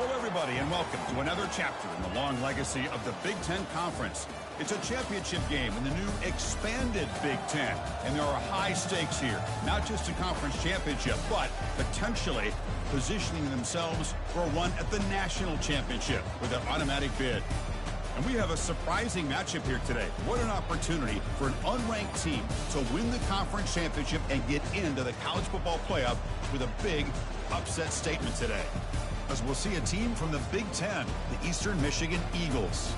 Hello, everybody, and welcome to another chapter in the long legacy of the Big Ten Conference. It's a championship game in the new expanded Big Ten, and there are high stakes here, not just a conference championship, but potentially positioning themselves for a run at the national championship with an automatic bid. And we have a surprising matchup here today. What an opportunity for an unranked team to win the conference championship and get into the college football playoff with a big upset statement today. As we'll see a team from the Big Ten, the Eastern Michigan Eagles,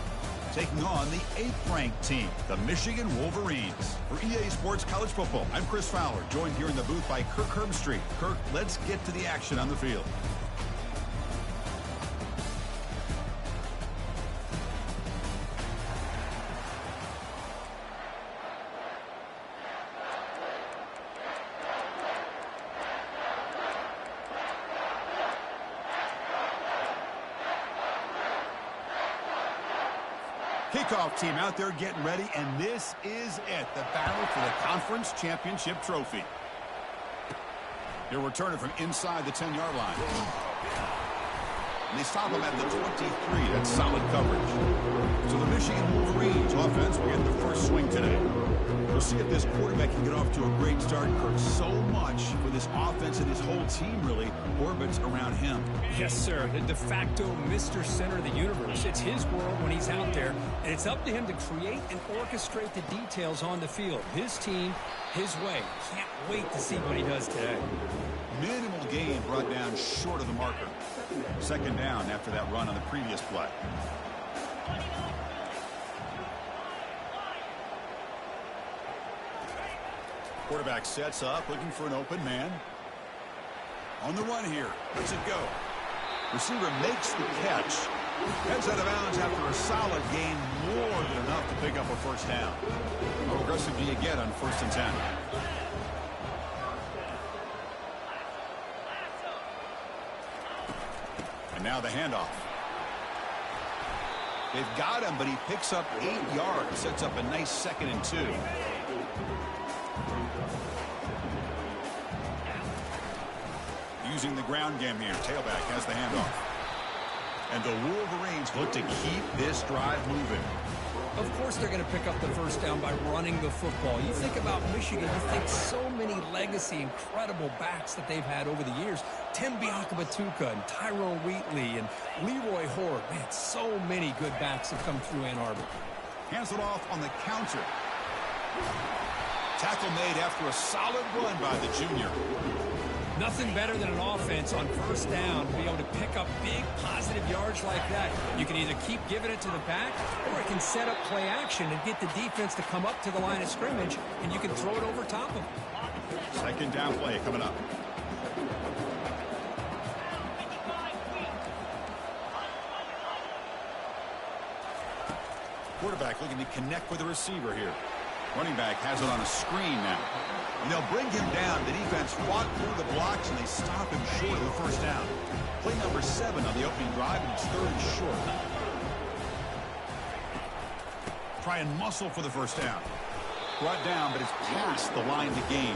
taking on the 8th-ranked team, the Michigan Wolverines. For EA Sports College Football, I'm Chris Fowler, joined here in the booth by Kirk Herbstreit. Kirk, let's get to the action on the field. Kickoff team out there getting ready, and this is it, the battle for the conference championship trophy. He'll return it from inside the 10-yard line. And they stop him at the 23. That's solid coverage. So the Michigan Wolverines offense will get the first swing today. We'll see if this quarterback can get off to a great start. Kirk, so much for this offense and his whole team really orbits around him. Yes, sir. The de facto Mr. Center of the universe. It's his world when he's out there, and it's up to him to create and orchestrate the details on the field. His team, his way. Can't wait to see what he does today. Minimal gain brought down short of the marker. Second down after that run on the previous play. Quarterback sets up, looking for an open man. On the run here. Let's it go. Receiver makes the catch. Heads out of bounds after a solid gain, more than enough to pick up a first down. How aggressive do you get on 1st and 10? And now the handoff. They've got him, but he picks up 8 yards. Sets up a nice 2nd and 2. Using the ground game here. Tailback has the handoff. And the Wolverines look to keep this drive moving. Of course they're going to pick up the first down by running the football. You think about Michigan, you think so many legacy, incredible backs that they've had over the years. Tim Biakabatuka and Tyrone Wheatley and Leroy Horde. Man, so many good backs have come through Ann Arbor. Hands it off on the counter. Tackle made after a solid run by the junior. Nothing better than an offense on first down to be able to pick up big positive yards like that. You can either keep giving it to the back, or it can set up play action and get the defense to come up to the line of scrimmage, and you can throw it over top of them. Second down play coming up. Quarterback looking to connect with the receiver here. Running back has it on a screen now. And they'll bring him down. The defense fought through the blocks, and they stop him short of the first down. Play number 7 on the opening drive, and it's 3rd and short. Try and muscle for the first down. Brought down, but it's past the line to gain.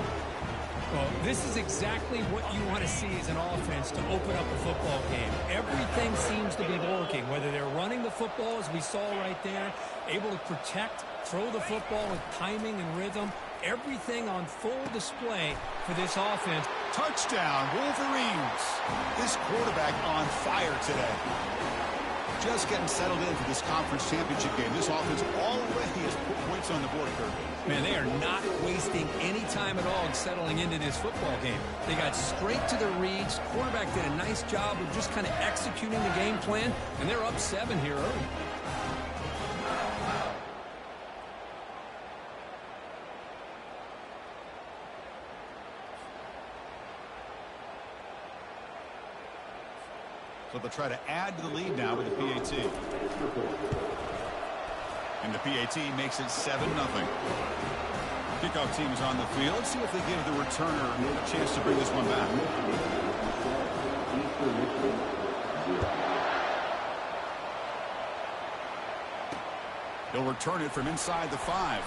Well, this is exactly what you want to see as an offense to open up a football game. Everything seems to be working, whether they're running the football, as we saw right there, able to protect, throw the football with timing and rhythm. Everything on full display for this offense. Touchdown, Wolverines. This quarterback on fire today. Just getting settled in for this conference championship game. This offense already has put points on the board, Kirk. Man, they are not wasting any time at all settling into this football game. They got straight to the reads. Quarterback did a nice job of just kind of executing the game plan, and they're up 7 here early. So they'll try to add to the lead now with the PAT. And the PAT makes it 7-0. Kickoff team is on the field. Let's see if they give the returner a chance to bring this one back. He'll return it from inside the 5.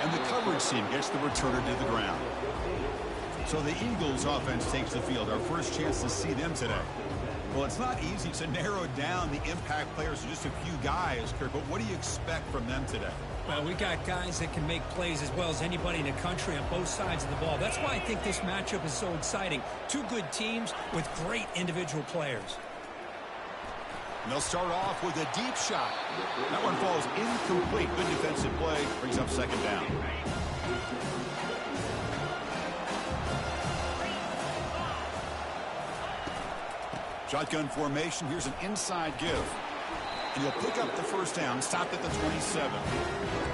And the coverage team gets the returner to the ground. So the Eagles offense takes the field. Our first chance to see them today. Well, it's not easy to narrow down the impact players to just a few guys, Kirk, but what do you expect from them today? Well, we got guys that can make plays as well as anybody in the country on both sides of the ball. That's why I think this matchup is so exciting. Two good teams with great individual players. And they'll start off with a deep shot. That one falls incomplete. Good defensive play. Brings up second down. Shotgun formation. Here's an inside give. And he'll pick up the first down. Stopped at the 27.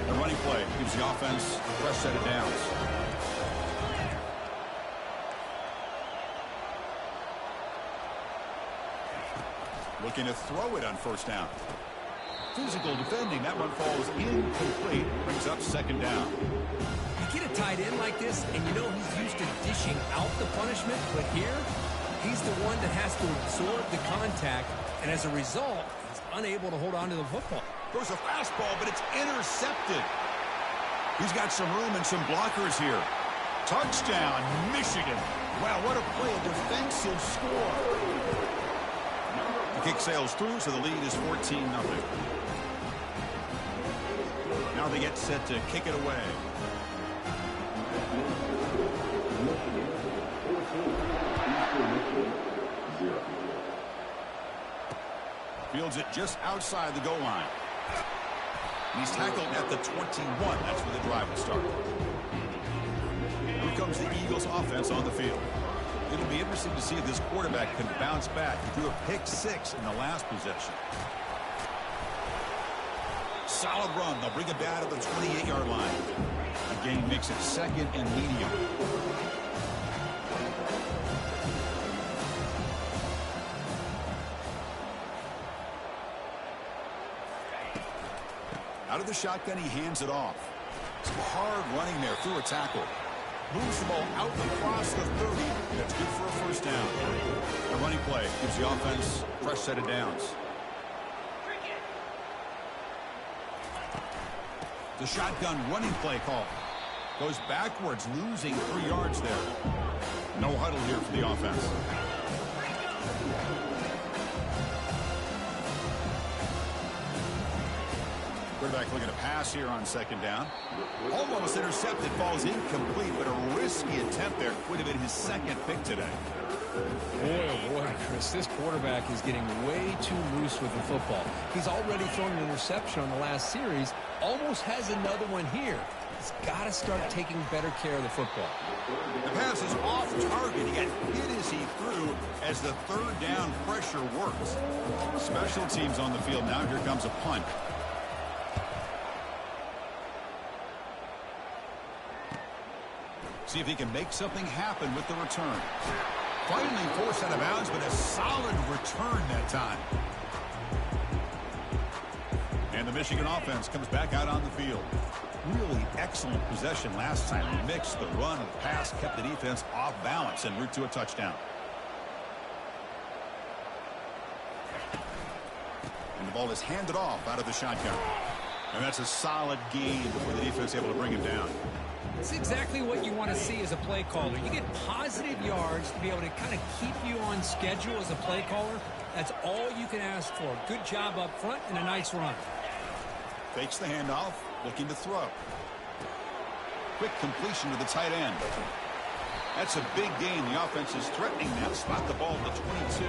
The running play gives the offense a fresh set of downs. Looking to throw it on first down. Physical defending. That one falls incomplete. Brings up second down. You get a tight end like this, and you know he's used to dishing out the punishment, but here, he's the one that has to absorb the contact, and as a result, he's unable to hold on to the football. Throws a fastball, but it's intercepted. He's got some room and some blockers here. Touchdown, Michigan. Wow, what a play, a defensive score. The kick sails through, so the lead is 14-0. Now they get set to kick it away. Fields it just outside the goal line. And he's tackled at the 21. That's where the drive will start. Here comes the Eagles offense on the field. It'll be interesting to see if this quarterback can bounce back. He threw a pick-6 in the last possession. Solid run. They'll bring it down to the 28-yard line. The gain makes it second and medium. Out of the shotgun, he hands it off. Some hard running there through a tackle. Moves the ball out across the 30. That's good for a first down. The running play gives the offense a fresh set of downs. The shotgun running play call. Goes backwards, losing 3 yards there. No huddle here for the offense. Quarterback looking to pass here on second down. Almost intercepted, falls incomplete, but a risky attempt there. Would have been his second pick today. Boy, oh boy, Chris, this quarterback is getting way too loose with the football. He's already thrown an interception on the last series, almost has another one here. He's got to start taking better care of the football. The pass is off target. He got hit as he threw as the third down pressure works. Special teams on the field now. Here comes a punt. See if he can make something happen with the return. Finally forced out of bounds, but a solid return that time. And the Michigan offense comes back out on the field. Really excellent possession last time. He mixed the run and the pass, kept the defense off balance en route to a touchdown. And the ball is handed off out of the shotgun. And that's a solid gain before the defense able to bring him down. It's exactly what you want to see as a play caller. You get positive yards to be able to kind of keep you on schedule as a play caller. That's all you can ask for. Good job up front and a nice run. Fakes the handoff, looking to throw. Quick completion to the tight end. That's a big gain. The offense is threatening now. Spot the ball at the 22.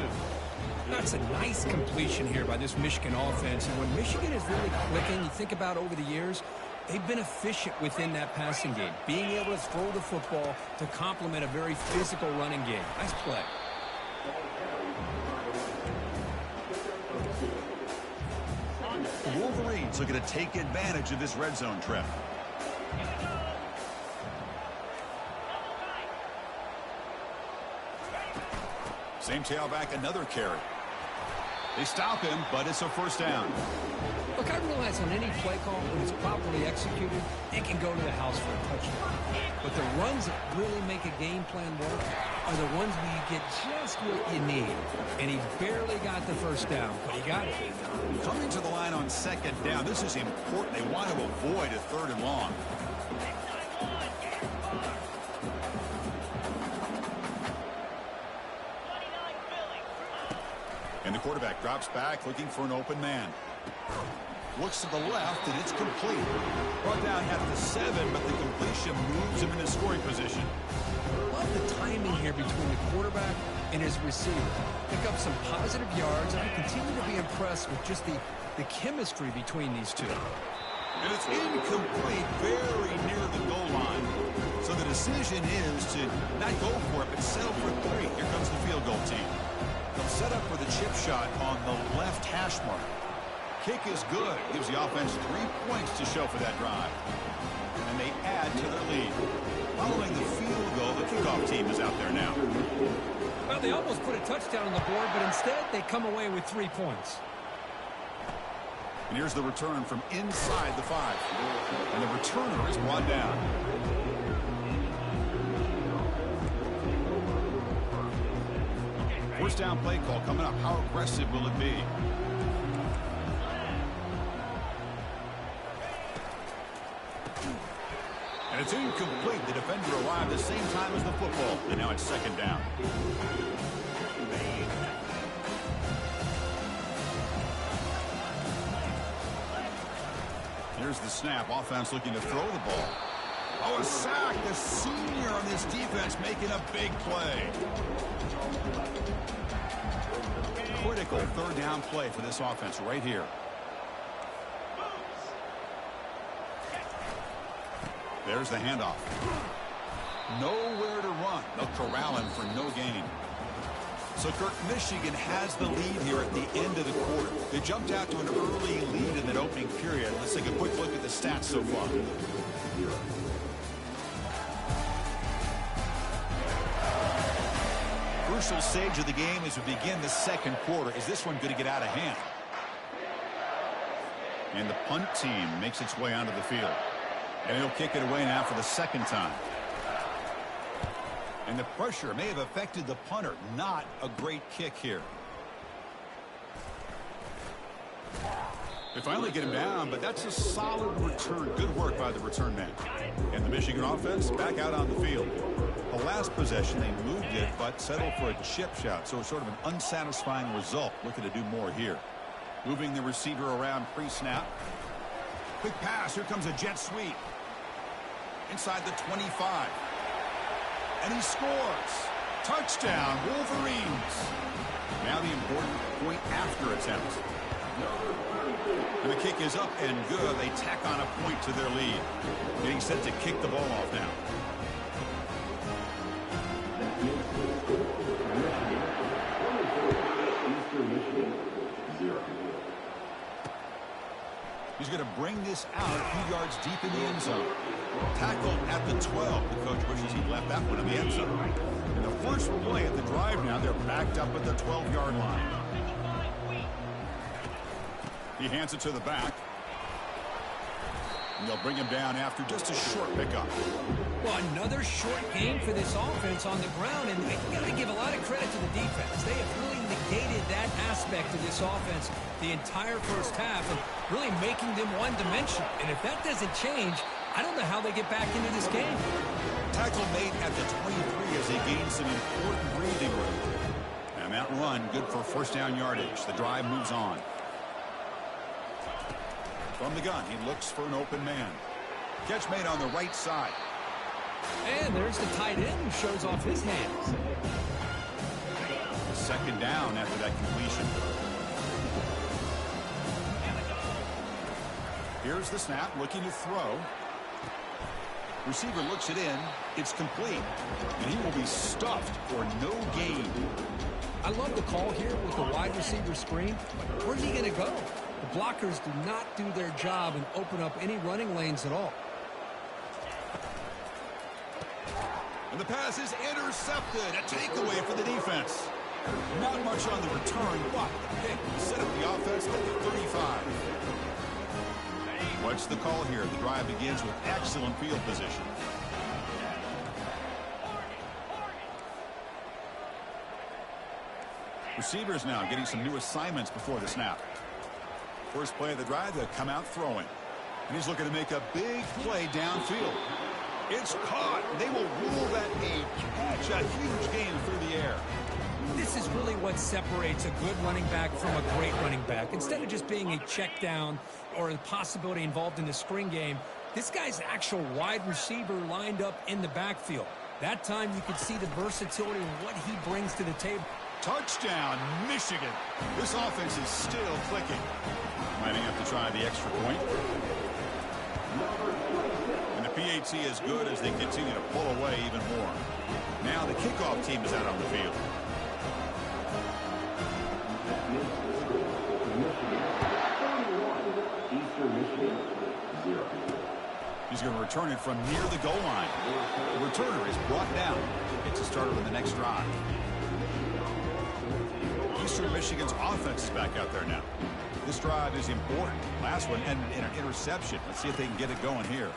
That's a nice completion here by this Michigan offense. And when Michigan is really clicking, you think about over the years, they've been efficient within that passing game, being able to throw the football to complement a very physical running game. Nice play. The Wolverines looking to take advantage of this red zone trip. Same tailback, another carry. They stop him, but it's a first down. Look, I realize on any play call, when it's properly executed, it can go to the house for a touchdown. But the runs that really make a game plan work are the ones where you get just what you need. And he barely got the first down, but he got it. Coming to the line on second down, this is important. They want to avoid a third and long. And the quarterback drops back looking for an open man. Looks to the left, and it's complete. Brought down at the 7, but the completion moves him into scoring position. Love the timing here between the quarterback and his receiver. Pick up some positive yards, and I continue to be impressed with just the chemistry between these two. And it's incomplete, very near the goal line. So the decision is to not go for it, but settle for 3. Here comes the field goal team. They'll set up with a chip shot on the left hash mark. Kick is good. Gives the offense 3 points to show for that drive. And they add to their lead. Following the field goal, the kickoff team is out there now. Well, they almost put a touchdown on the board, but instead they come away with 3 points. And here's the return from inside the 5. And the returner is brought down. First down play call coming up. How aggressive will it be? And it's incomplete. The defender arrived at the same time as the football. And now it's second down. Here's the snap. Offense looking to throw the ball. Oh, a sack. The senior on this defense making a big play. Critical third down play for this offense right here. There's the handoff. Nowhere to run. They'll corral him for no gain. So, Kirk, Michigan has the lead here at the end of the quarter. They jumped out to an early lead in that opening period. Let's take a quick look at the stats so far. Crucial stage of the game as we begin the second quarter. Is this one going to get out of hand? And the punt team makes its way onto the field. And he'll kick it away now for the second time. And the pressure may have affected the punter. Not a great kick here. They finally get him down, but that's a solid return. Good work by the return man. And the Michigan offense back out on the field. The last possession, they moved it, but settled for a chip shot. So it's sort of an unsatisfying result. Looking to do more here. Moving the receiver around pre-snap. Quick pass. Here comes a jet sweep. Inside the 25. And he scores. Touchdown, Wolverines. Now the important point after attempt. And the kick is up and good. They tack on a point to their lead. Getting set to kick the ball off now. He's going to bring this out a few yards deep in the end zone. Tackled at the 12. The coach wishes he left that one in the end zone. And the first play at the drive now, they're backed up at the 12-yard line. He hands it to the back. And they'll bring him down after just a short pickup. Well, another short game for this offense on the ground, and I got to give a lot of credit to the defense. They have really negated that aspect of this offense the entire first half and really making them one-dimensional. And if that doesn't change, I don't know how they get back into this game. Tackle made at the 23 as they gain some important breathing room. And that run, good for first down yardage. The drive moves on. From the gun, he looks for an open man. Catch made on the right side. And there's the tight end who shows off his hands. Second down after that completion. Here's the snap, looking to throw. Receiver looks it in. It's complete. And he will be stuffed for no gain. I love the call here with the wide receiver screen. But where's he going to go? The blockers do not do their job and open up any running lanes at all. And the pass is intercepted. A takeaway for the defense. Not much on the return, but the pick will set up the offense at the 35. What's the call here? The drive begins with excellent field position. Receivers now getting some new assignments before the snap. First play of the drive, they'll come out throwing. And he's looking to make a big play downfield. It's caught. They will rule that a catch, a huge gain through the air. This is really what separates a good running back from a great running back. Instead of just being a check down or the possibility involved in the screen game, this guy's an actual wide receiver lined up in the backfield. That time you could see the versatility and what he brings to the table. Touchdown, Michigan. This offense is still clicking. Might have to try the extra point. And the PAT is good as they continue to pull away even more. Now the kickoff team is out on the field. He's going to return it from near the goal line. The returner is brought down. It's a starter on the next drive. Eastern Michigan's offense is back out there now. This drive is important. Last one ended in an interception. Let's see if they can get it going here.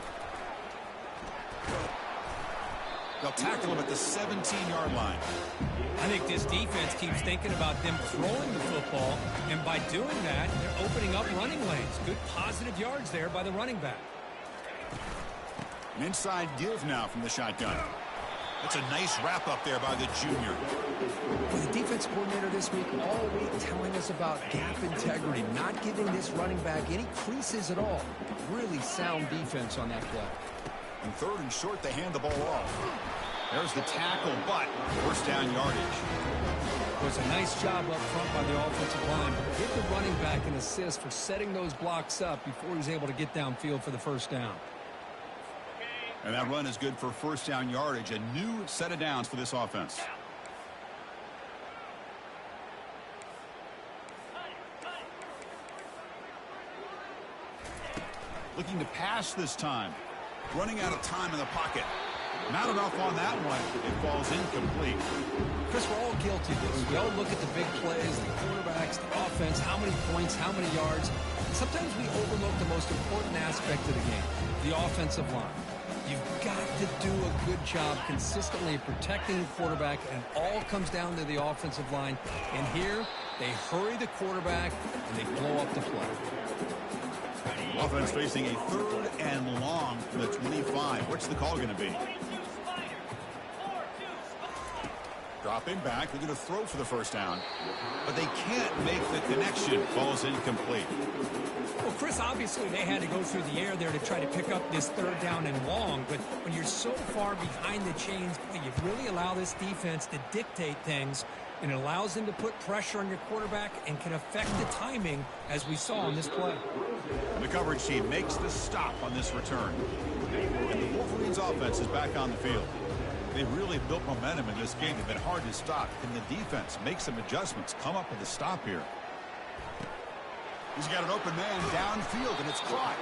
They'll tackle him at the 17-yard line. I think this defense keeps thinking about them throwing the football, and by doing that, they're opening up running lanes. Good positive yards there by the running back. An inside give now from the shotgun. That's a nice wrap up there by the junior. Well, the defense coordinator this week all week telling us about gap integrity, not giving this running back any creases at all. Really sound defense on that play. And third and short, they hand the ball off. There's the tackle, but first down yardage. It was a nice job up front by the offensive line. Give the running back an assist for setting those blocks up before he's able to get downfield for the first down. And that run is good for first down yardage. A new set of downs for this offense. Looking to pass this time. Running out of time in the pocket. Not enough on that one. It falls incomplete. Chris, we're all guilty of this. We all look at the big plays, the quarterbacks, the offense, how many points, how many yards. Sometimes we overlook the most important aspect of the game, the offensive line. You've got to do a good job consistently protecting the quarterback, and it all comes down to the offensive line. And here, they hurry the quarterback, and they blow up the play. Offense facing a third and long from the 25. What's the call going to be? Dropping back. They're going to throw for the first down. But they can't make the connection. Ball's incomplete. Well, Chris, obviously they had to go through the air there to try to pick up this third down and long. But when you're so far behind the chains, you really allow this defense to dictate things. And it allows them to put pressure on your quarterback and can affect the timing, as we saw on this play. The coverage team makes the stop on this return. And the Wolverines offense is back on the field. They've really built momentum in this game. They've been hard to stop. Can the defense make some adjustments, come up with a stop here? He's got an open man downfield, and it's caught.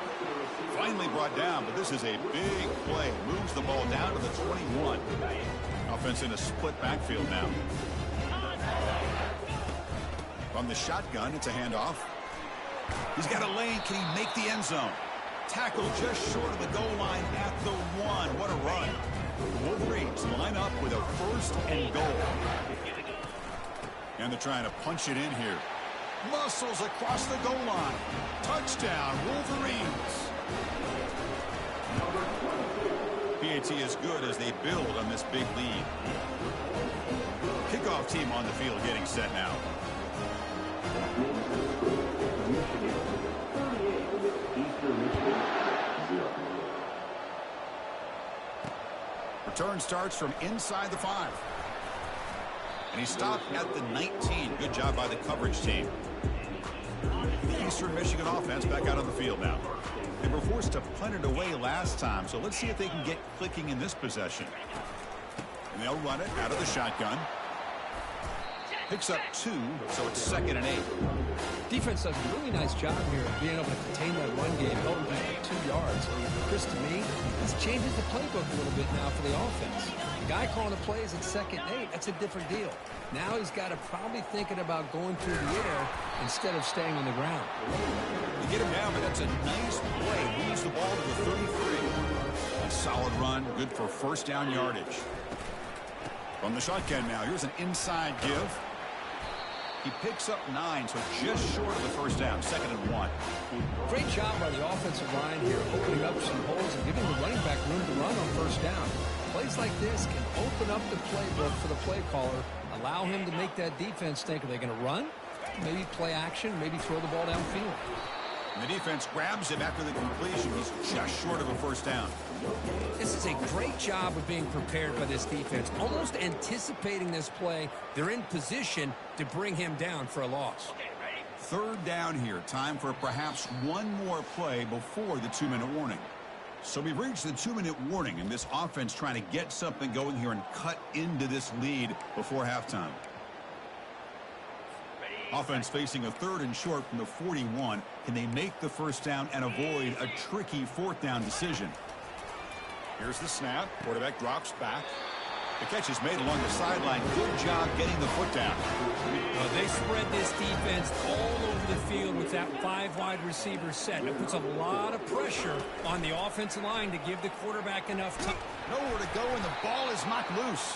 Finally brought down, but this is a big play. Moves the ball down to the 21. Offense in a split backfield now. From the shotgun, it's a handoff. He's got a lane. Can he make the end zone? Tackle just short of the goal line at the 1. What a run. The Wolverines line up with a first and goal. And they're trying to punch it in here. Muscles across the goal line. Touchdown, Wolverines. PAT is good as they build on this big lead. Kickoff team on the field getting set now. Return starts from inside the 5. And he stopped at the 19. Good job by the coverage team. The Eastern Michigan offense back out on the field now. They were forced to punt it away last time, so let's see if they can get clicking in this possession. And they'll run it out of the shotgun. Picks up 2, so it's 2nd and 8. Defense does a really nice job here of being able to contain that run game, held him just 2 yards. Chris, to me, this changes the playbook a little bit now for the offense. The guy calling the plays at 2nd and 8, that's a different deal. Now he's got to probably thinking about going through the air instead of staying on the ground. They get him down, but that's a nice play. Moves the ball to the 33. A solid run, good for first down yardage. From the shotgun now, here's an inside give. He picks up 9, so just short of the first down, 2nd and 1. Great job by the offensive line here, opening up some holes and giving the running back room to run on first down. Plays like this can open up the playbook for the play caller, allow him to make that defense think, are they going to run? Maybe play action, maybe throw the ball downfield. And the defense grabs him after the completion. He's just short of a first down. This is a great job of being prepared by this defense, almost anticipating this play. They're in position to bring him down for a loss. Third down here. Time for perhaps one more play before the 2-minute warning. So we've reached the 2-minute warning, and this offense trying to get something going here and cut into this lead before halftime. Offense facing a 3rd and short from the 41. Can they make the first down and avoid a tricky 4th down decision? Here's the snap. Quarterback drops back. The catch is made along the sideline. Good job getting the foot down. They spread this defense all over the field with that 5 wide receiver set. It puts a lot of pressure on the offensive line to give the quarterback enough time. Nowhere to go, and the ball is knocked loose.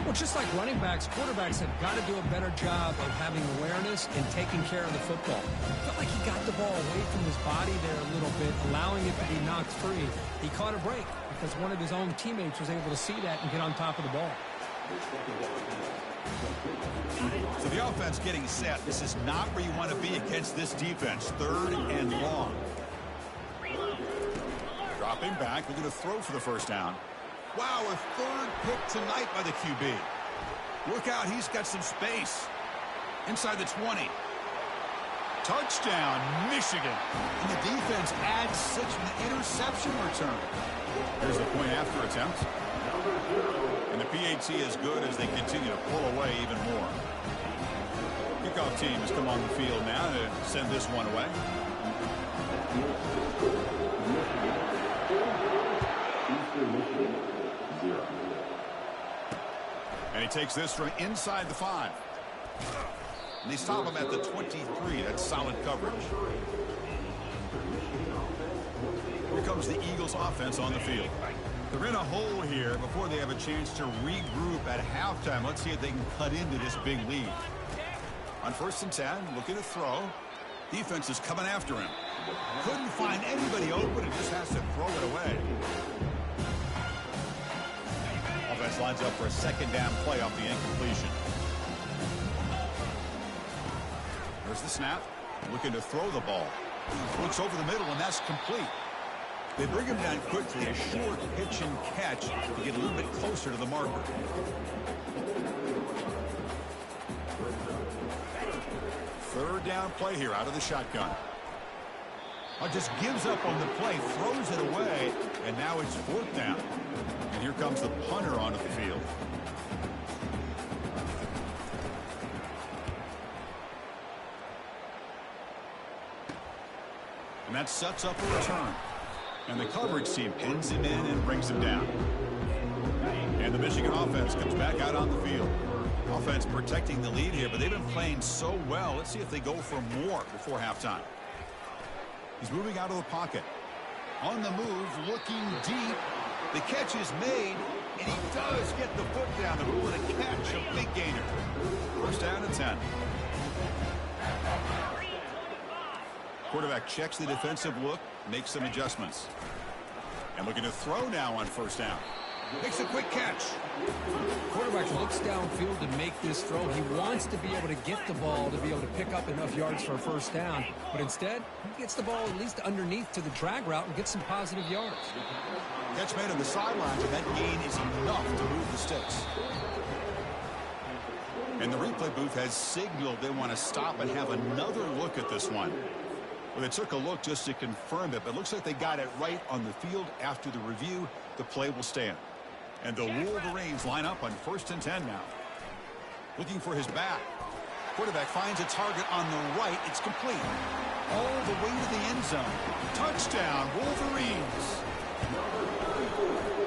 Well, just like running backs, quarterbacks have got to do a better job of having awareness and taking care of the football. Felt like he got the ball away from his body there a little bit, allowing it to be knocked free. He caught a break because one of his own teammates was able to see that and get on top of the ball. So the offense getting set. This is not where you want to be against this defense. 3rd and long. Dropping back, looking to throw for the first down. Wow, a 3rd pick tonight by the QB. Look out, he's got some space. Inside the 20. Touchdown, Michigan. And the defense adds 6 from the interception return. Here's the point after attempt. And the PAT is good as they continue to pull away even more. Kickoff team has come on the field now to send this one away. And he takes this from inside the 5. And they stop him at the 23. That's solid coverage. Here comes the Eagles offense on the field. They're in a hole here before they have a chance to regroup at halftime. Let's see if they can cut into this big lead. On 1st and 10, looking to throw. Defense is coming after him. Couldn't find anybody open and just has to throw it away. Offense lines up for a 2nd down play off the incompletion. There's the snap. Looking to throw the ball. Looks over the middle, and that's complete. They bring him down quickly. A short pitch and catch to get a little bit closer to the marker. Third down play here out of the shotgun. Just gives up on the play, throws it away, and now it's 4th down. And here comes the punter onto the field. And that sets up a return. And the coverage team pins him in and brings him down. And the Michigan offense comes back out on the field. Offense protecting the lead here, but they've been playing so well. Let's see if they go for more before halftime. He's moving out of the pocket. On the move, looking deep. The catch is made, and he does get the foot down. The rule of the catch, a big gainer. First down and 10. Quarterback checks the defensive look, makes some adjustments. And looking to throw now on 1st down. Makes a quick catch. Quarterback looks downfield to make this throw. He wants to be able to get the ball to be able to pick up enough yards for a 1st down. But instead, he gets the ball at least underneath to the drag route and gets some positive yards. Catch made on the sidelines, and that gain is enough to move the sticks. And the replay booth has signaled they want to stop and have another look at this one. Well, they took a look just to confirm it, but it looks like they got it right on the field. After the review, the play will stand. And the Wolverines line up on 1st and 10 now. Looking for his back. Quarterback finds a target on the right. It's complete. All the way to the end zone. Touchdown, Wolverines.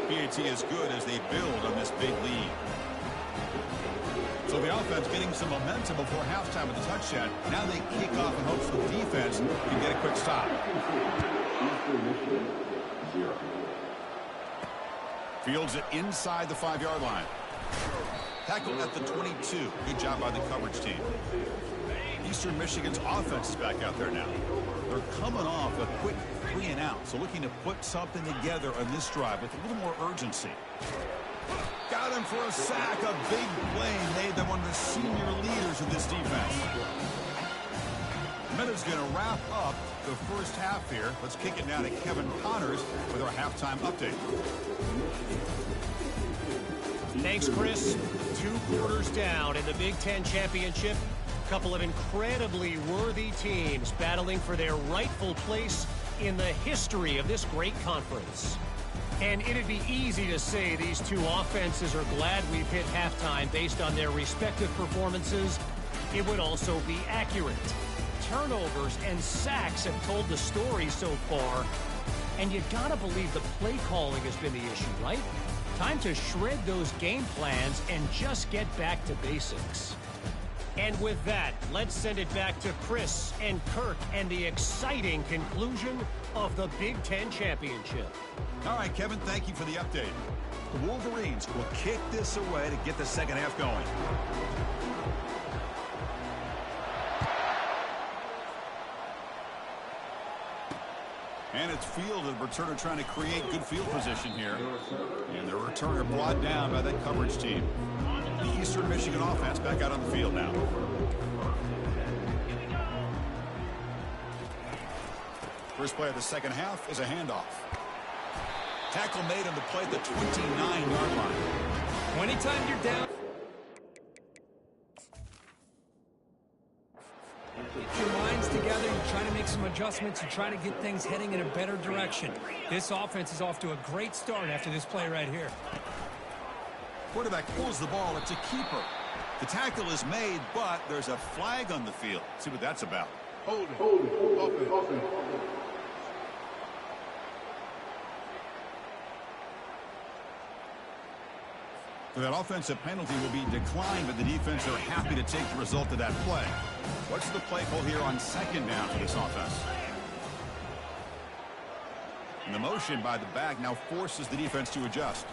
PAT is good as they build on this big lead. So the offense getting some momentum before halftime with the touchdown. Now they kick off in hopes the defense can get a quick stop. Fields it inside the 5-yard line. Tackled at the 22. Good job by the coverage team. Eastern Michigan's offense is back out there now. They're coming off a quick 3-and-out, so looking to put something together on this drive with a little more urgency. Got him for a sack. A big play made them one of the senior leaders of this defense. Minute's going to wrap up the first half here. Let's kick it now to Kevin Connors with our halftime update. Thanks, Chris. 2 quarters down in the Big Ten Championship. A couple of incredibly worthy teams battling for their rightful place in the history of this great conference. And it'd be easy to say these two offenses are glad we've hit halftime based on their respective performances. It would also be accurate. Turnovers and sacks have told the story so far. And you gotta believe the play calling has been the issue, right? Time to shred those game plans and just get back to basics. And with that, let's send it back to Chris and Kirk and the exciting conclusion of the Big Ten Championship. All right, Kevin, thank you for the update. The Wolverines will kick this away to get the second half going. And it's fielded. Returner trying to create good field position here. And the returner brought down by that coverage team. The Eastern Michigan offense back out on the field now. First play of the second half is a handoff. Tackle made on the play at the 29-yard line. Anytime you're down, get your minds together, you try to make some adjustments, you try to get things heading in a better direction. This offense is off to a great start after this play right here. Quarterback pulls the ball. It's a keeper. The tackle is made, but there's a flag on the field. Let's see what that's about. Hold it. Open. So that offensive penalty will be declined, but the defense are happy to take the result of that play. What's the play call here on second down for this offense? And the motion by the back now forces the defense to adjust.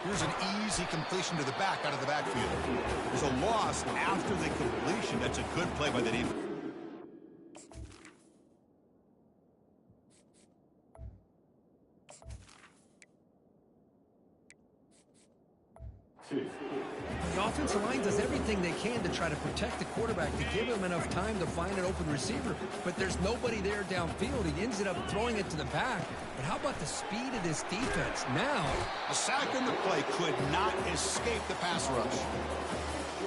Here's an easy completion to the back out of the backfield. There's a loss after the completion. That's a good play by the defense. The offensive line does everything they can to try to protect the quarterback, to give him enough time to find an open receiver. But there's nobody there downfield. He ends up throwing it to the back. But how about the speed of this defense? Now, a sack in the play could not escape the pass rush.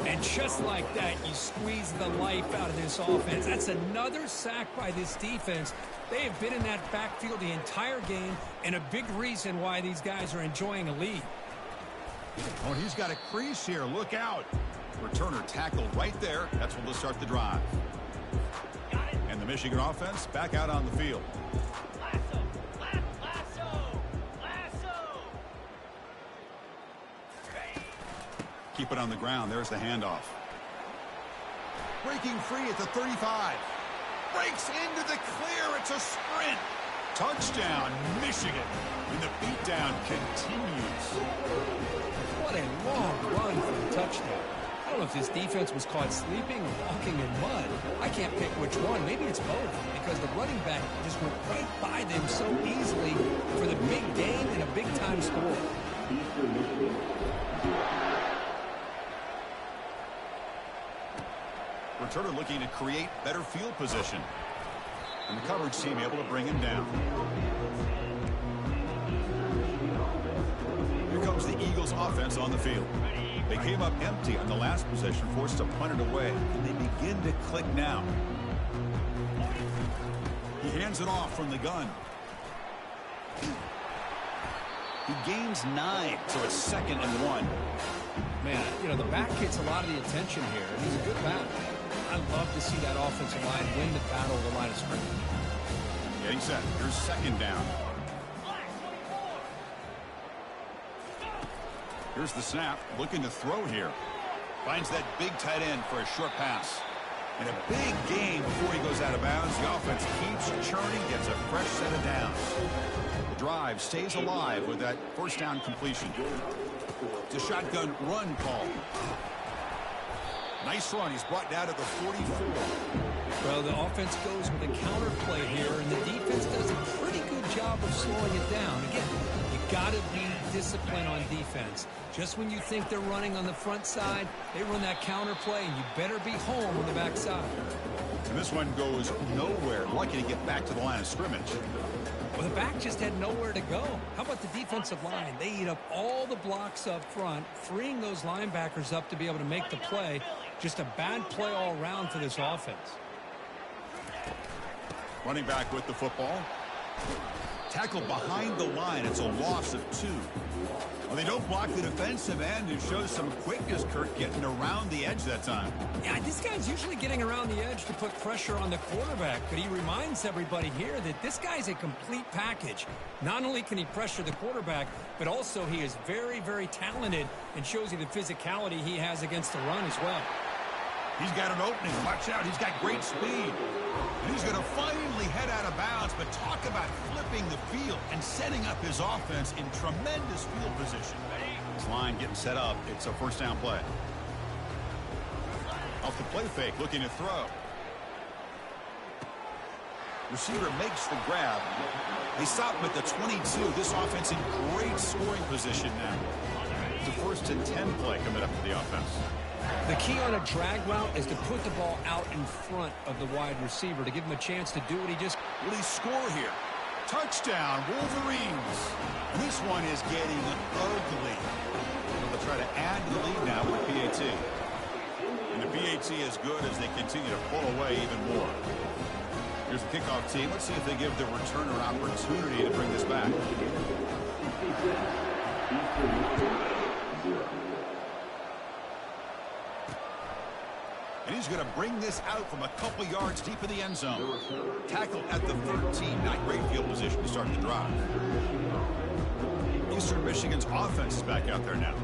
and just like that, you squeeze the life out of this offense. That's another sack by this defense. They have been in that backfield the entire game, and a big reason why these guys are enjoying a lead. Oh, he's got a crease here. Look out. Returner tackled right there. That's what will start the drive. And the Michigan offense back out on the field. Keep it on the ground. There's the handoff. Breaking free at the 35. Breaks into the clear. It's a sprint. Touchdown, Michigan. And the beatdown continues. What a long run for the touchdown. I don't know if this defense was caught sleeping or walking in mud. I can't pick which one. Maybe it's both, because the running back just went right by them so easily for the big game and a big-time score. Returner looking to create better field position. And the coverage team able to bring him down. Here comes the Eagles offense on the field. They came up empty on the last possession, forced to punt it away. And they begin to click now. He hands it off from the gun. He gains 9, so it's 2nd and 1. Man, you know, the back gets a lot of the attention here. He's a good back. I love to see that offensive line win the battle of the line of scrimmage. Getting set. Here's 2nd down. Here's the snap. Looking to throw here. Finds that big tight end for a short pass. And a big gain before he goes out of bounds. The offense keeps churning, gets a fresh set of downs. The drive stays alive with that first down completion. It's a shotgun run call. Nice run. He's brought down to the 44. Well, the offense goes with a counter play here, and the defense does a pretty good job of slowing it down. Again, you got to be disciplined on defense. Just when you think they're running on the front side, they run that counter play, and you better be home on the back side. And this one goes nowhere. Lucky to get back to the line of scrimmage. Well, the back just had nowhere to go. How about the defensive line? They eat up all the blocks up front, freeing those linebackers up to be able to make the play. Just a bad play all around for this offense. Running back with the football. Tackled behind the line. It's a loss of 2. Well, they don't block the defensive end, who shows some quickness, Kurt, getting around the edge that time. Yeah, this guy's usually getting around the edge to put pressure on the quarterback, but he reminds everybody here that this guy's a complete package. Not only can he pressure the quarterback, but also he is very, very talented and shows you the physicality he has against the run as well. He's got an opening. Watch out. He's got great speed. And he's going to finally head out of bounds, but talk about flipping the field and setting up his offense in tremendous field position. This line getting set up. It's a first down play. Off the play fake, looking to throw. Receiver makes the grab. They stop him at the 22. This offense in great scoring position now. It's a first and 10 play coming up for the offense. The key on a drag route is to put the ball out in front of the wide receiver to give him a chance to do what he just... Will he score here? Touchdown, Wolverines. And this one is getting ugly. They'll try to add to the lead now with the PAT. And the PAT is good as they continue to pull away even more. Here's the kickoff team. Let's see if they give the returner an opportunity to bring this back. And he's going to bring this out from a couple yards deep in the end zone. Tackled at the 13. Not great field position to start the drive. Eastern Michigan's offense is back out there now.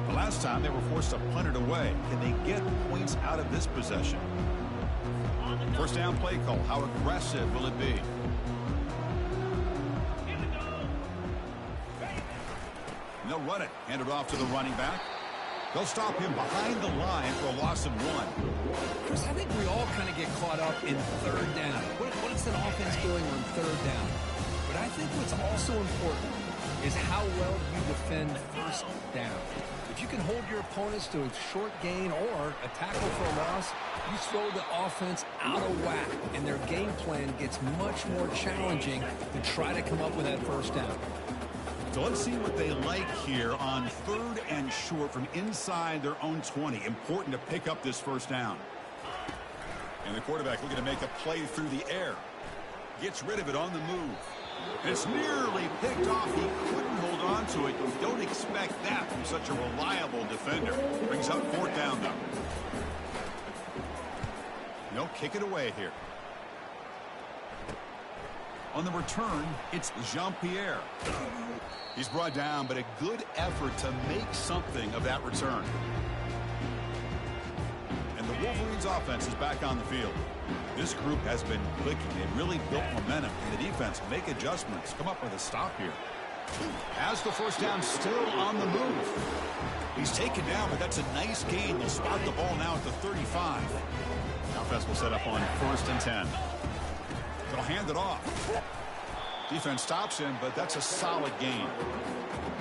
The last time they were forced to punt it away. Can they get points out of this possession? First down play call. How aggressive will it be? And they'll run it. Hand it off to the running back. They'll stop him behind the line for a loss of 1. Chris, I think we all kind of get caught up in third down. What is an offense doing on third down? But I think what's also important is how well you defend first down. If you can hold your opponents to a short gain or a tackle for a loss, you throw the offense out of whack, and their game plan gets much more challenging to try to come up with that first down. So let's see what they like here on third and short from inside their own 20. Important to pick up this first down. And the quarterback looking to make a play through the air. Gets rid of it on the move. And it's nearly picked off. He couldn't hold on to it. You don't expect that from such a reliable defender. Brings up fourth down, though. No, kick it away here. On the return, it's Jean-Pierre. He's brought down, but a good effort to make something of that return. And the Wolverines offense is back on the field. This group has been clicking. They've really built momentum. And the defense make adjustments. Come up with a stop here. Has the first down, still on the move. He's taken down, but that's a nice gain. They'll spot the ball now at the 35. Offense will set up on first and 10. They'll hand it off. Defense stops him, but that's a solid gain.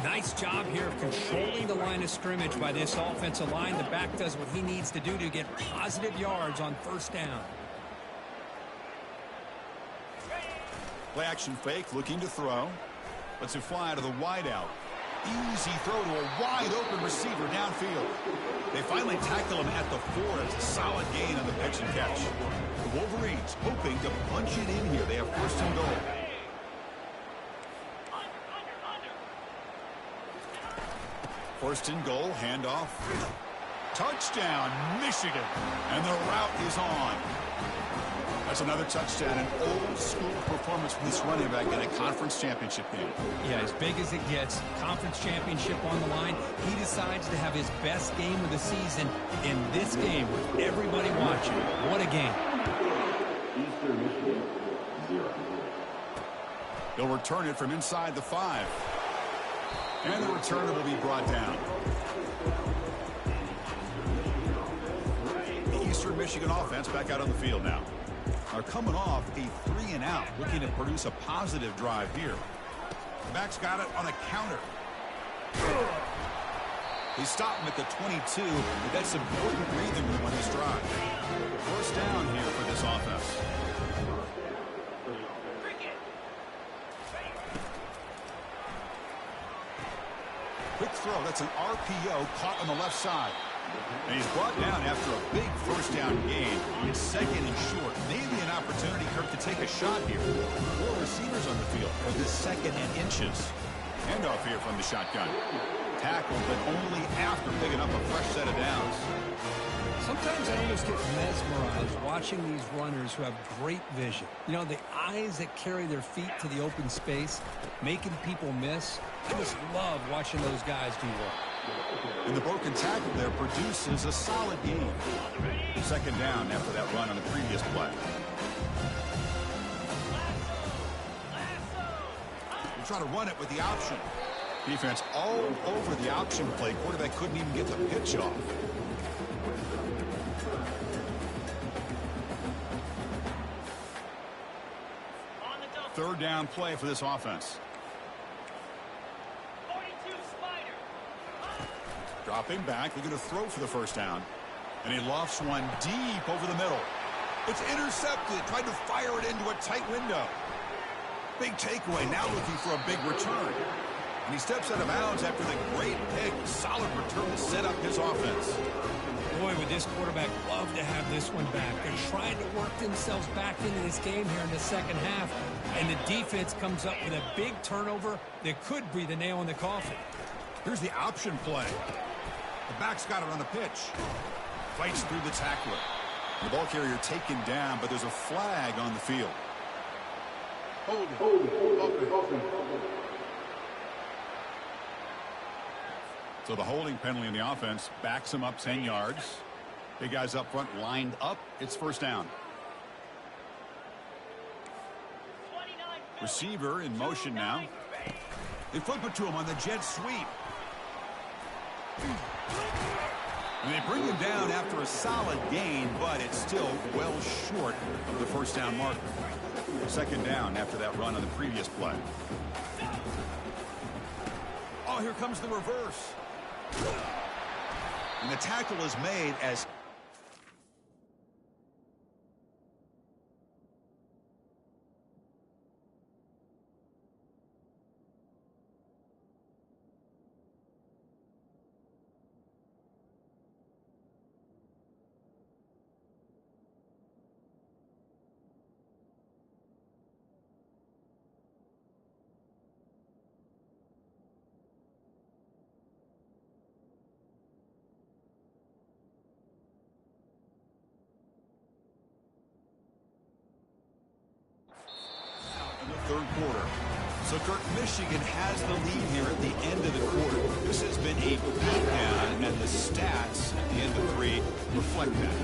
Nice job here of controlling the line of scrimmage by this offensive line. The back does what he needs to do to get positive yards on first down. Play action fake, looking to throw. Lets it fly to the wideout. Easy throw to a wide-open receiver downfield. They finally tackle him at the 4. It's a solid gain on the pitch and catch. The Wolverines hoping to punch it in here. They have first and goal. First and goal, handoff. Touchdown, Michigan. And the route is on. That's another touchdown, an old-school performance from this running back in a conference championship game. Yeah, as big as it gets, conference championship on the line. He decides to have his best game of the season in this game with everybody watching. What a game. They'll return it from inside the 5. And the returner will be brought down. The Eastern Michigan offense back out on the field now. Are coming off a 3-and-out, looking to produce a positive drive here. Back's got it on a counter. He stopped him at the 22, but that's some important breathing room on his drive. First down here for this offense. Quick throw. That's an RPO caught on the left side. And he's brought down after a big first down gain. It's second and short. Maybe an opportunity, Kirk, to take a shot here. 4 receivers on the field for this second and inches. Handoff here from the shotgun. Tackled, but only after picking up a fresh set of downs. Sometimes I almost get mesmerized watching these runners who have great vision. You know, the eyes that carry their feet to the open space, making people miss. I just love watching those guys do work. And the broken tackle there produces a solid gain. Second down after that run on the previous play. We'll try to run it with the option. Defense all over the option play. Quarterback couldn't even get the pitch off. Third down play for this offense. Dropping back, they're going to throw for the first down. And he lofts one deep over the middle. It's intercepted, tried to fire it into a tight window. Big takeaway, now looking for a big return. And he steps out of bounds after the great pick. Solid return to set up his offense. Boy, would this quarterback love to have this one back. They're trying to work themselves back into this game here in the second half. And the defense comes up with a big turnover that could breathe a nail in the coffin. Here's the option play. The back's got it on the pitch. Fights through the tackler. The ball carrier taken down, but there's a flag on the field. Hold it. So the holding penalty in the offense backs him up 10 yards. Big guys up front lined up. It's first down. Receiver in motion now. They flip it to him on the jet sweep. And they bring him down after a solid gain, but it's still well short of the first down marker. Second down after that run on the previous play. Oh, here comes the reverse. And the tackle is made as third quarter. So, Kirk, Michigan has the lead here at the end of the quarter. This has been a beatdown, and the stats at the end of 3 reflect that.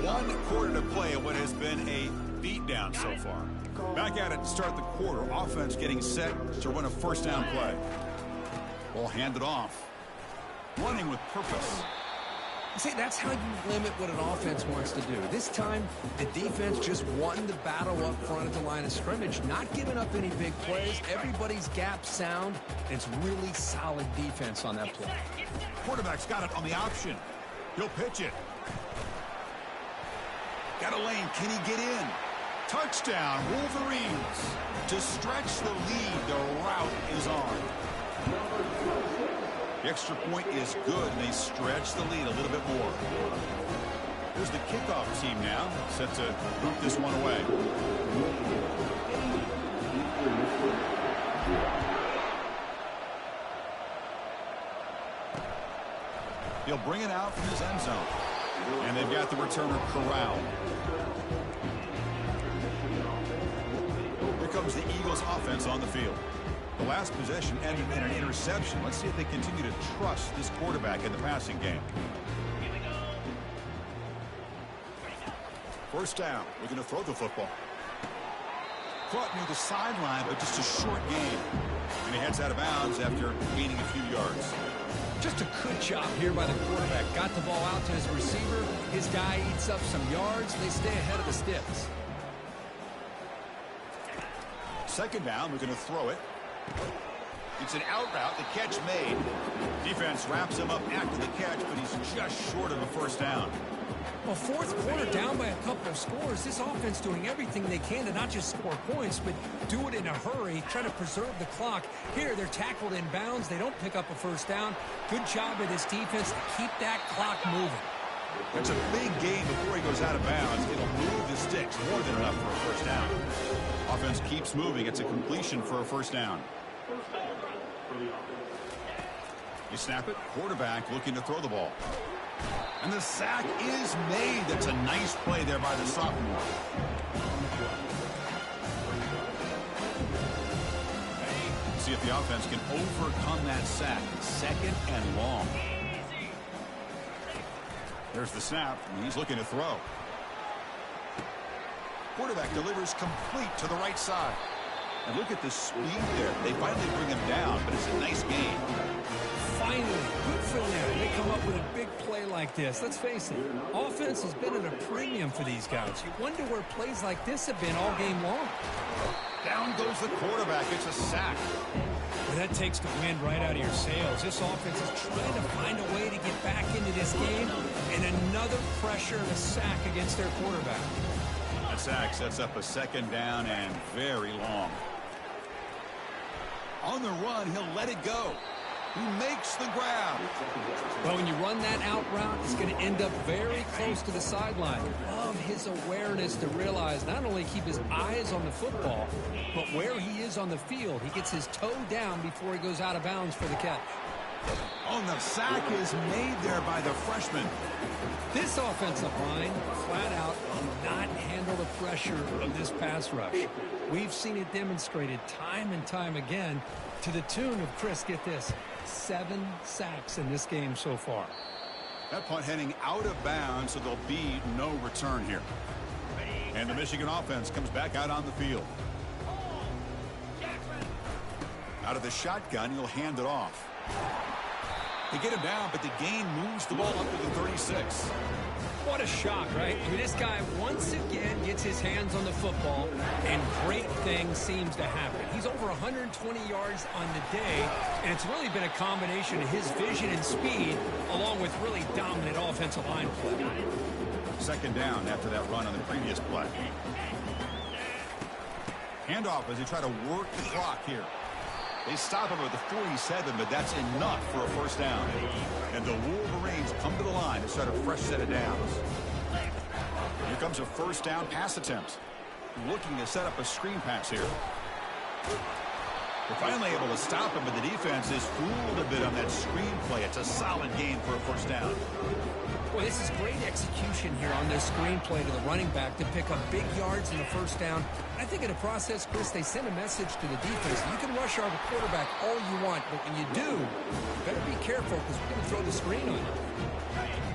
One quarter to play in what has been a beatdown so far. Back at it to start the quarter. Offense getting set to run a first down play. Ball handed off. Running with purpose. See, that's how you limit what an offense wants to do. This time, the defense just won the battle up front at the line of scrimmage, not giving up any big plays. Everybody's gap sound. It's really solid defense on that play. Quarterback's got it on the option. He'll pitch it. Got a lane. Can he get in? Touchdown, Wolverines. To stretch the lead, the route is on. The extra point is good, and they stretch the lead a little bit more. Here's the kickoff team now, set to boot this one away. He'll bring it out from his end zone. And they've got the returner corralled. Here comes the Eagles offense on the field. The last possession ended in an interception. Let's see if they continue to trust this quarterback in the passing game. First down. We're going to throw the football. Caught near the sideline, but just a short gain. And he heads out of bounds after gaining a few yards. Just a good job here by the quarterback. Got the ball out to his receiver. His guy eats up some yards. They stay ahead of the sticks. Second down, we're going to throw it. It's an out route. The catch made. Defense wraps him up after the catch, but he's just short of a first down. Well, fourth quarter down by a couple of scores. This offense doing everything they can to not just score points, but do it in a hurry, try to preserve the clock. Here, they're tackled in bounds. They don't pick up a first down. Good job by this defense to keep that clock moving. It's a big gain before he goes out of bounds. It'll move the sticks more than enough for a first down. Offense keeps moving. It's a completion for a first down. You snap it. Quarterback looking to throw the ball. And the sack is made. That's a nice play there by the sophomore. See if the offense can overcome that sack. Second and long. There's the snap. And he's looking to throw. Quarterback delivers complete to the right side. And look at the speed there. They finally bring him down, but it's a nice gain. Finally, good for them. They come up with a big play like this. Let's face it, offense has been at a premium for these guys. You wonder where plays like this have been all game long. Down goes the quarterback. It's a sack. Well, that takes the wind right out of your sails. This offense is trying to find a way to get back into this game, and another pressure and a sack against their quarterback. That sack sets up a second down and very long. On the run, he'll let it go. He makes the grab. Well, when you run that out route, it's going to end up very close to the sideline. Love his awareness to realize not only keep his eyes on the football, but where he is on the field. He gets his toe down before he goes out of bounds for the catch. Oh, the sack is made there by the freshman. This offensive line, flat out, cannot handle the pressure of this pass rush. We've seen it demonstrated time and time again to the tune of, Chris, get this, 7 sacks in this game so far. That punt heading out of bounds, so there'll be no return here. And the Michigan offense comes back out on the field. Out of the shotgun, he'll hand it off. They get him down, but the gain moves the ball up to the 36. What a shock, right? I mean, this guy once again gets his hands on the football, and great things seems to happen. He's over 120 yards on the day, and it's really been a combination of his vision and speed, along with really dominant offensive line play. Second down after that run on the previous play. Handoff as they try to work the clock here. They stop him at the 47, but that's enough for a first down. And the Wolverines come to the line to start a fresh set of downs. Here comes a first down pass attempt. Looking to set up a screen pass here. They're finally able to stop him, but the defense is fooled a bit on that screen play. It's a solid game for a first down. Well, this is great execution here on this screen play to the running back to pick up big yards in the first down. I think in the process, Chris, they send a message to the defense. You can rush our quarterback all you want, but when you do, you better be careful because we're going to throw the screen on you.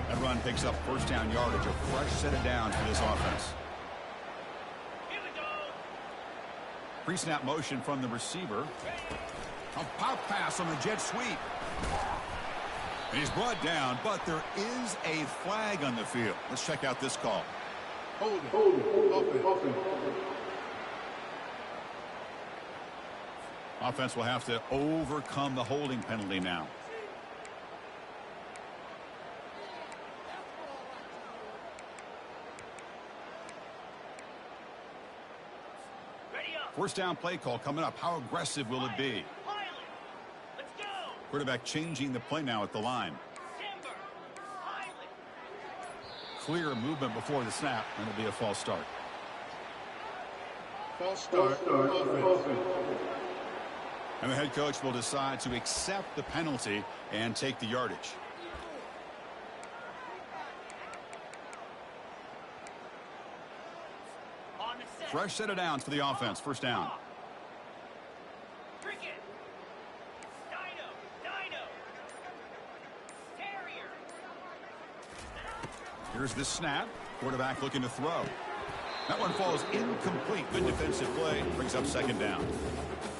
That run picks up first down yardage, a fresh set of downs for this offense. Pre-snap motion from the receiver. A pop pass on the jet sweep. He's brought down, but there is a flag on the field. Let's check out this call. Hold it. Offense will have to overcome the holding penalty now. First down play call coming up. How aggressive will it be? Quarterback changing the play now at the line. Clear movement before the snap, and it'll be a false start. False start. And the head coach will decide to accept the penalty and take the yardage. Fresh set of downs for the offense. First down. Here's the snap. Quarterback looking to throw. That one falls incomplete. Good defensive play. Brings up second down.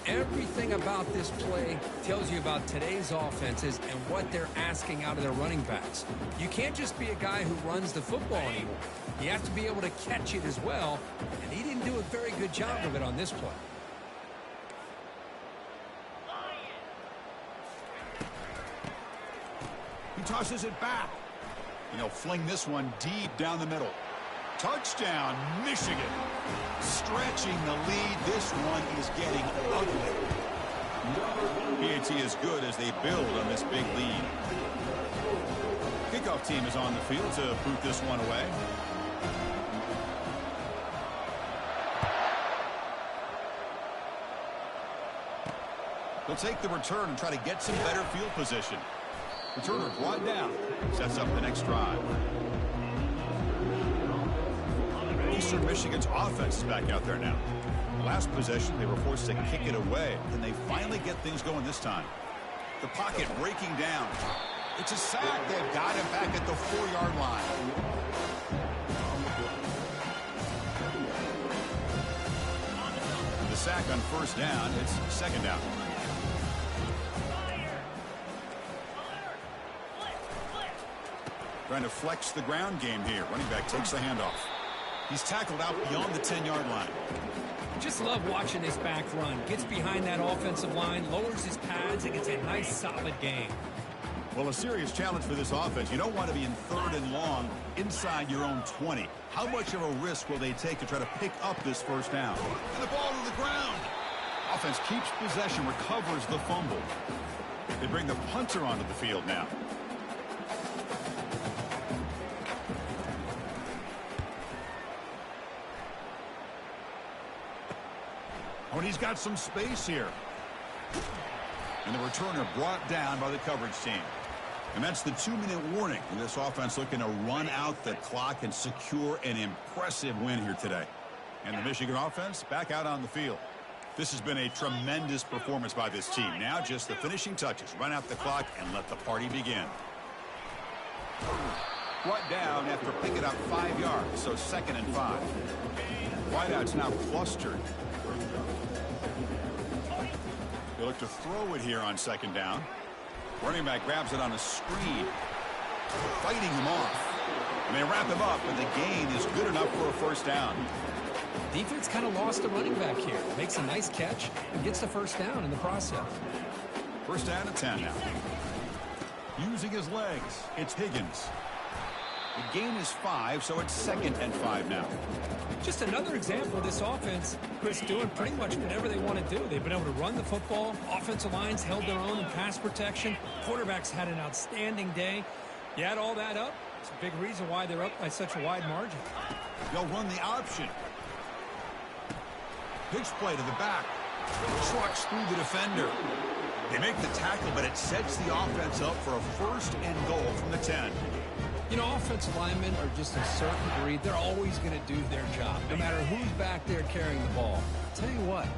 Everything about this play tells you about today's offenses and what they're asking out of their running backs. You can't just be a guy who runs the football anymore. You have to be able to catch it as well, and he didn't do a very good job of it on this play. He tosses it back. And he'll fling this one deep down the middle. Touchdown, Michigan. Stretching the lead. This one is getting ugly. PAT is good as they build on this big lead. Kickoff team is on the field to boot this one away. They'll take the return and try to get some better field position. Returner brought down. Sets up the next drive. Eastern Michigan's offense is back out there now. Last possession, they were forced to kick it away, and they finally get things going this time. The pocket breaking down. It's a sack. They've got him back at the 4-yard line. The sack on first down. It's second down. Trying to flex the ground game here. Running back takes the handoff. He's tackled out beyond the 10-yard line. Just love watching this back run. Gets behind that offensive line, lowers his pads, and gets a nice solid gain. Well, a serious challenge for this offense. You don't want to be in 3rd and long inside your own 20. How much of a risk will they take to try to pick up this first down? And the ball to the ground. Offense keeps possession, recovers the fumble. They bring the punter onto the field now. Oh, and he's got some space here. And the returner brought down by the coverage team. And that's the 2-minute warning. This offense looking to run out the clock and secure an impressive win here today. And the Michigan offense back out on the field. This has been a tremendous performance by this team. Now just the finishing touches. Run out the clock and let the party begin. Brought down after picking up 5 yards, so 2nd and 5. Wideout's now clustered. They look to throw it here on 2nd down. Running back grabs it on a screen. Fighting him off. And they wrap him up, and the gain is good enough for a first down. Defense kind of lost the running back here. Makes a nice catch and gets the first down in the process. First down and 10 now. Using his legs, it's Higgins. The gain is 5, so it's 2nd and 5 now. Just another example of this offense, Chris, doing pretty much whatever they want to do. They've been able to run the football. Offensive lines held their own in pass protection. Quarterbacks had an outstanding day. You add all that up, it's a big reason why they're up by such a wide margin. They'll run the option. Pitch play to the back. Trucks through the defender. They make the tackle, but it sets the offense up for a 1st and goal from the 10. You know, offensive linemen are just a certain breed. They're always going to do their job, no matter who's back there carrying the ball. I'll tell you what,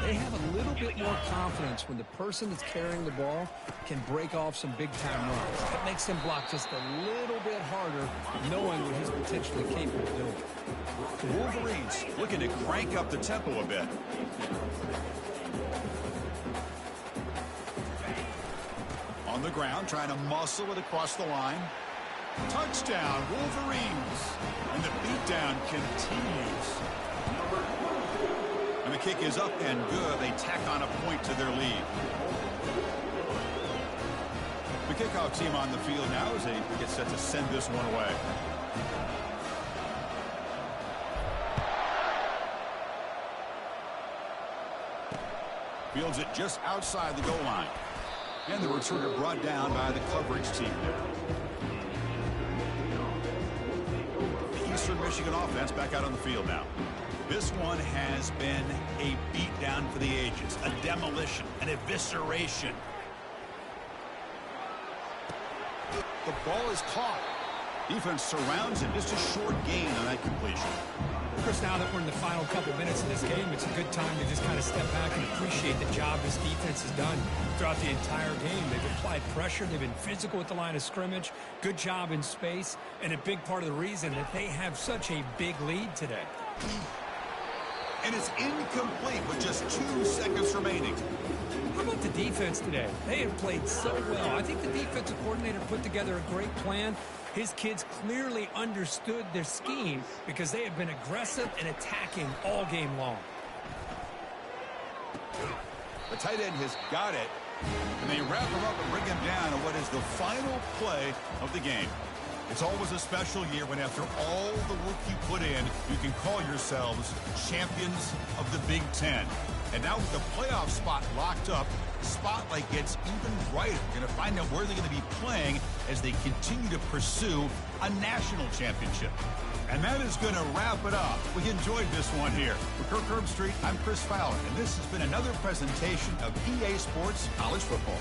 they have a little bit more confidence when the person that's carrying the ball can break off some big-time runs. That makes them block just a little bit harder, knowing what he's potentially capable of doing. The Wolverines looking to crank up the tempo a bit. On the ground, trying to muscle it across the line. Touchdown, Wolverines. And the beatdown continues. And the kick is up and good. They tack on a point to their lead. The kickoff team on the field now as they get set to send this one away. Fields it just outside the goal line. And the returner brought down by the coverage team. The Eastern Michigan offense back out on the field now. This one has been a beatdown for the ages, a demolition, an evisceration. The ball is caught. Defense surrounds him. Just a short gain on that completion. Chris, now that we're in the final couple minutes of this game, it's a good time to just kind of step back and appreciate the job this defense has done throughout the entire game. They've applied pressure. They've been physical at the line of scrimmage. Good job in space, and a big part of the reason that they have such a big lead today. And it's incomplete with just 2 seconds remaining. How about the defense today? They have played so well. I think the defensive coordinator put together a great plan. His kids clearly understood their scheme because they have been aggressive and attacking all game long. The tight end has got it, and they wrap him up and bring him down on what is the final play of the game. It's always a special year when after all the work you put in, you can call yourselves champions of the Big Ten. And now with the playoff spot locked up, the spotlight gets even brighter. We're going to find out where they're going to be playing as they continue to pursue a national championship. And that is going to wrap it up. We enjoyed this one here. For Kirk Herbstreit, I'm Chris Fowler, and this has been another presentation of EA Sports College Football.